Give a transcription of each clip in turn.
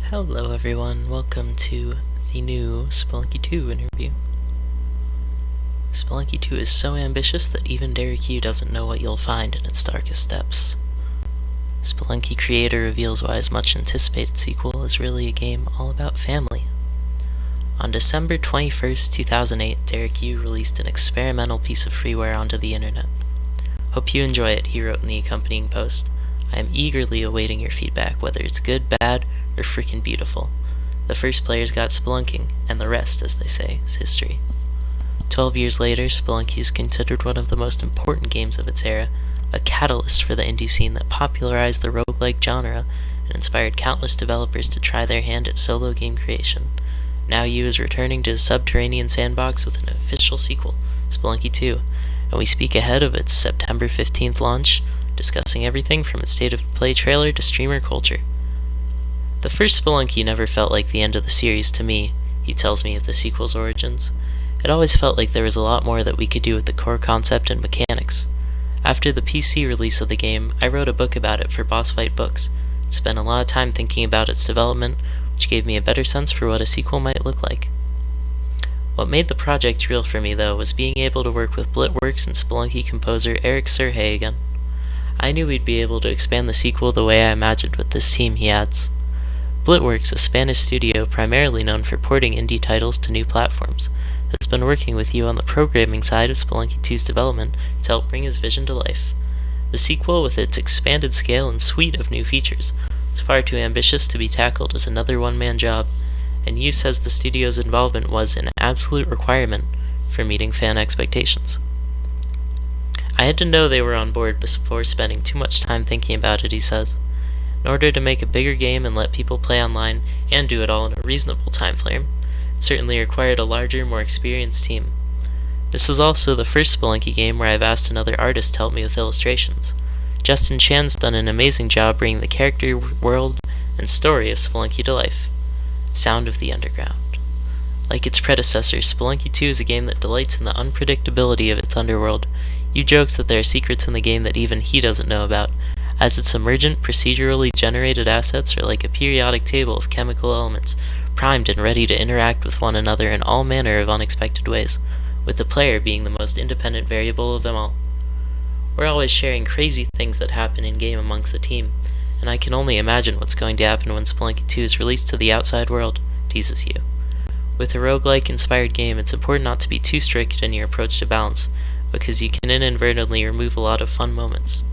Hello everyone, welcome to the new Spelunky 2 interview. Spelunky 2 is so ambitious that even Derek Yu doesn't know what you'll find in its darkest depths. Spelunky creator reveals why his much anticipated sequel is really a game all about family. On December 21st, 2008, Derek Yu released an experimental piece of freeware onto the internet. Hope you enjoy it, he wrote in the accompanying post. I am eagerly awaiting your feedback, whether it's good, bad, or freaking beautiful. The first players got spelunking, and the rest, as they say, is history. 12 years later, Spelunky is considered one of the most important games of its era, a catalyst for the indie scene that popularized the roguelike genre and inspired countless developers to try their hand at solo game creation. Now Yu is returning to his subterranean sandbox with an official sequel, Spelunky 2, and we speak ahead of its September 15th launch, discussing everything from its state of play trailer to streamer culture. The first Spelunky never felt like the end of the series to me, he tells me of the sequel's origins. It always felt like there was a lot more that we could do with the core concept and mechanics. After the PC release of the game, I wrote a book about it for Boss Fight Books, and spent a lot of time thinking about its development, which gave me a better sense for what a sequel might look like. What made the project real for me, though, was being able to work with Blitworks and Spelunky composer Eric Serhey again. I knew we'd be able to expand the sequel the way I imagined with this team, he adds. Blitworks, a Spanish studio primarily known for porting indie titles to new platforms, has been working with you on the programming side of Spelunky 2's development to help bring his vision to life. The sequel, with its expanded scale and suite of new features, is far too ambitious to be tackled as another one-man job, and Yu says the studio's involvement was an absolute requirement for meeting fan expectations. I had to know they were on board before spending too much time thinking about it, he says. In order to make a bigger game and let people play online, and do it all in a reasonable time frame, it certainly required a larger, more experienced team. This was also the first Spelunky game where I've asked another artist to help me with illustrations. Justin Chan's done an amazing job bringing the character, world, and story of Spelunky to life. Sound of the Underground. Like its predecessor, Spelunky 2 is a game that delights in the unpredictability of its underworld. Yu jokes that there are secrets in the game that even he doesn't know about, as its emergent, procedurally generated assets are like a periodic table of chemical elements, primed and ready to interact with one another in all manner of unexpected ways, with the player being the most independent variable of them all. We're always sharing crazy things that happen in-game amongst the team, and I can only imagine what's going to happen when Spelunky 2 is released to the outside world, teases Yu. With a roguelike-inspired game, it's important not to be too strict in your approach to balance, because you can inadvertently remove a lot of fun moments.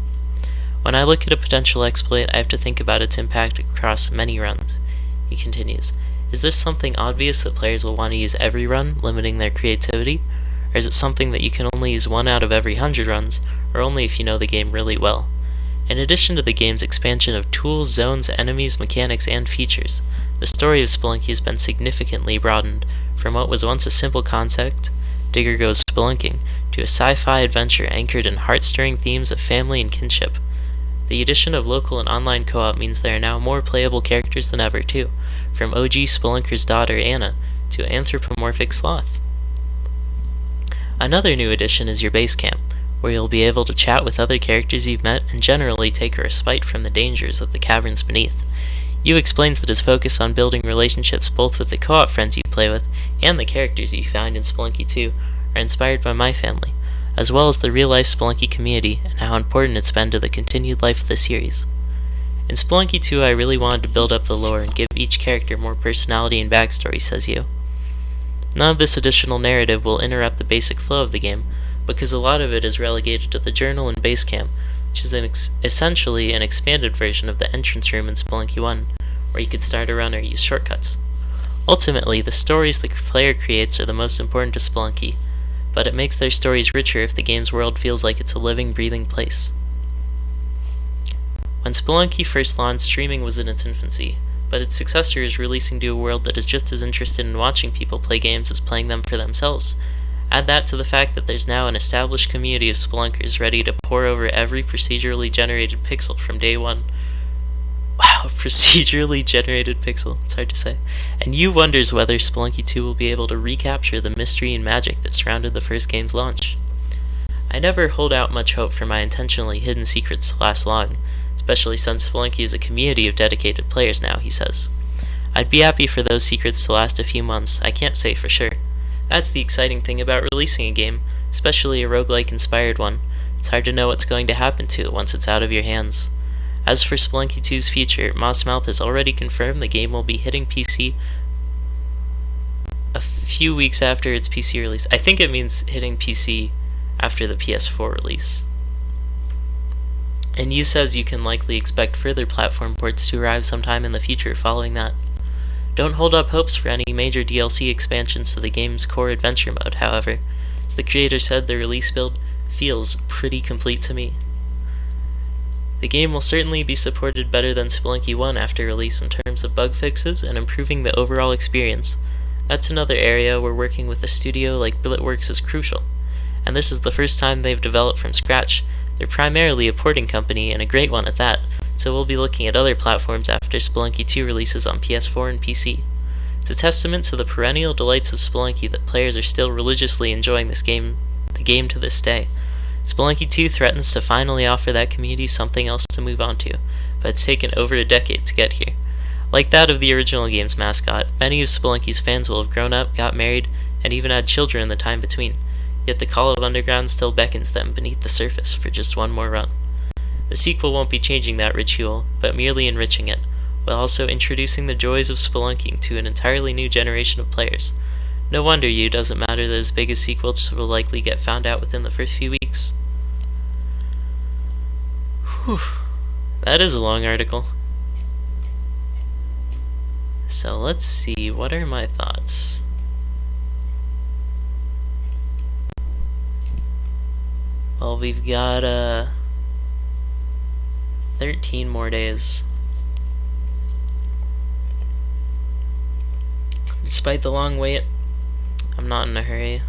When I look at a potential exploit, I have to think about its impact across many runs. He continues, is this something obvious that players will want to use every run, limiting their creativity? Or is it something that you can only use 1 out of every 100 runs, or only if you know the game really well? In addition to the game's expansion of tools, zones, enemies, mechanics, and features, the story of Spelunky has been significantly broadened from what was once a simple concept, Digger Goes Spelunking, to a sci-fi adventure anchored in heart-stirring themes of family and kinship. The addition of local and online co-op means there are now more playable characters than ever, too, from OG Spelunker's daughter Anna to anthropomorphic Sloth. Another new addition is your base camp, where you'll be able to chat with other characters you've met and generally take a respite from the dangers of the caverns beneath. Yu explains that his focus on building relationships both with the co-op friends you play with and the characters you find in Spelunky 2 are inspired by my family, as well as the real-life Spelunky community and how important it's been to the continued life of the series. In Spelunky 2, I really wanted to build up the lore and give each character more personality and backstory, says Yu. None of this additional narrative will interrupt the basic flow of the game, because a lot of it is relegated to the journal and base camp, which is essentially an expanded version of the entrance room in Spelunky 1, where you could start a run or use shortcuts. Ultimately, the stories the player creates are the most important to Spelunky, but it makes their stories richer if the game's world feels like it's a living, breathing place. When Spelunky first launched, streaming was in its infancy, but its successor is releasing to a world that is just as interested in watching people play games as playing them for themselves. Add that to the fact that there's now an established community of Spelunkers ready to pore over every procedurally generated pixel from day one. Wow, procedurally generated pixel, it's hard to say. And Yu wonders whether Spelunky 2 will be able to recapture the mystery and magic that surrounded the first game's launch. I never hold out much hope for my intentionally hidden secrets to last long, especially since Spelunky is a community of dedicated players now, he says. I'd be happy for those secrets to last a few months, I can't say for sure. That's the exciting thing about releasing a game, especially a roguelike inspired one. It's hard to know what's going to happen to it once it's out of your hands. As for Spelunky 2's future, Mossmouth has already confirmed the game will be hitting PC a few weeks after its PC release. I think it means hitting PC after the PS4 release. And Yu says you can likely expect further platform ports to arrive sometime in the future following that. Don't hold up hopes for any major DLC expansions to the game's core adventure mode, however. As the creator said, the release build feels pretty complete to me. The game will certainly be supported better than Spelunky 1 after release in terms of bug fixes and improving the overall experience. That's another area where working with a studio like Billetworks is crucial. And this is the first time they've developed from scratch. They're primarily a porting company, and a great one at that, so we'll be looking at other platforms after Spelunky 2 releases on PS4 and PC. It's a testament to the perennial delights of Spelunky that players are still religiously enjoying the game to this day. Spelunky 2 threatens to finally offer that community something else to move on to, but it's taken over a decade to get here. Like that of the original game's mascot, many of Spelunky's fans will have grown up, got married, and even had children in the time between. Yet the Call of Underground still beckons them beneath the surface for just one more run. The sequel won't be changing that ritual, but merely enriching it, while also introducing the joys of spelunking to an entirely new generation of players. No wonder Yu doesn't matter that his biggest sequels will likely get found out within the first few weeks. Whew, that is a long article. So let's see, what are my thoughts? Well, we've got 13 more days. Despite the long wait, I'm not in a hurry.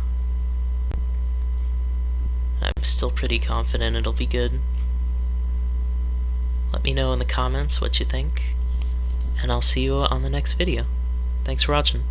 I'm still pretty confident it'll be good. Let me know in the comments what you think, and I'll see you on the next video. Thanks for watching.